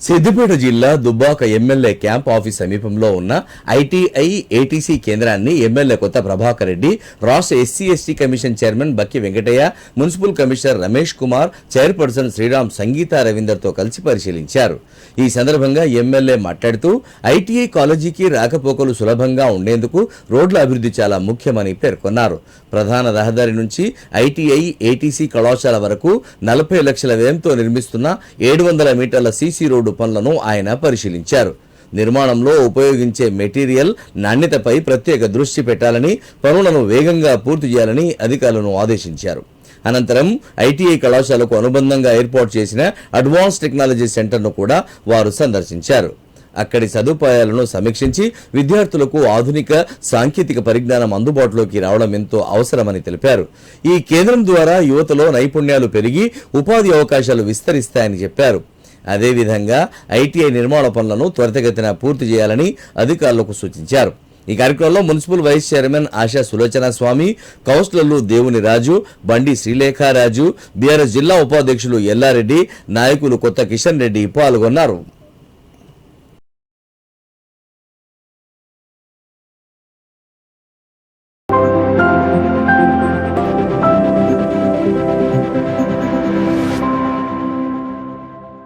సిద్దిపేట జిల్లా Dubbaka MLA camp office సమీపంలో ఉన్న ఐటీఐ ఏటీసీ కేంద్రాన్ని ఎమ్మెల్యే కొత్త ప్రభాకర్ రెడ్డి, రాష్ట్ర SC ST commission chairman Bakki Venkataiah, municipal commissioner Ramesh Kumar, chairperson Sriram Sangeetha రవీందర్తో కలిసి పరిశీలించారు. ఈ సందర్భంగా ఎమ్మెల్యే మాట్లాడుతూ ఐటీఐ కాలేజీకి రాకపోకలు సులభంగా ఉండేందుకు రోడ్ల అభివృద్ధి చాలా ముఖ్యమని పేర్కొన్నారు. ప్రధాన రహదారి నుంచి ఐటీఐ ఏటీసీ కళాశాల వరకు 40 లక్షల వ్యయంతో నిర్మిస్తున్న 700 మీటర్ల సీసీ రోడ్డు పనులను ఆయన పరిశీలించారు. నిర్మాణంలో ఉపయోగించే మెటీరియల్ నాణ్యతపై ప్రత్యేక దృష్టి పెట్టాలని, పనులను వేగంగా పూర్తి చేయాలని అధికారులను ఆదేశించారు. అనంతరం ఐటీఐ కళాశాలకు అనుబంధంగా ఏర్పాటు చేసిన అడ్వాన్స్ టెక్నాలజీ సెంటర్ను కూడా వారు సందర్శించారు. అక్కడి సదుపాయాలను సమీక్షించి విద్యార్థులకు ఆధునిక సాంకేతిక పరిజ్ఞానం అందుబాటులోకి రావడం ఎంతో అవసరమని తెలిపారు. ఈ కేంద్రం ద్వారా యువతలో నైపుణ్యాలు పెరిగి ఉపాధి అవకాశాలు విస్తరిస్తాయని చెప్పారు. అదేవిధంగా ఐటీఐ నిర్మాణ పనులను త్వరితగతిన పూర్తి చేయాలని అధికారులకు సూచించారు. ఈ కార్యక్రమంలో municipal vice chairman Asha Sulochana Swamy, కౌన్సిలర్లు దేవుని రాజు, బండి శ్రీలేఖారాజు, బీఆర్ఎస్ జిల్లా ఉపాధ్యక్షులు ఎల్లారెడ్డి, నాయకులు కొత్త కిషన్ రెడ్డి పాల్గొన్నారు.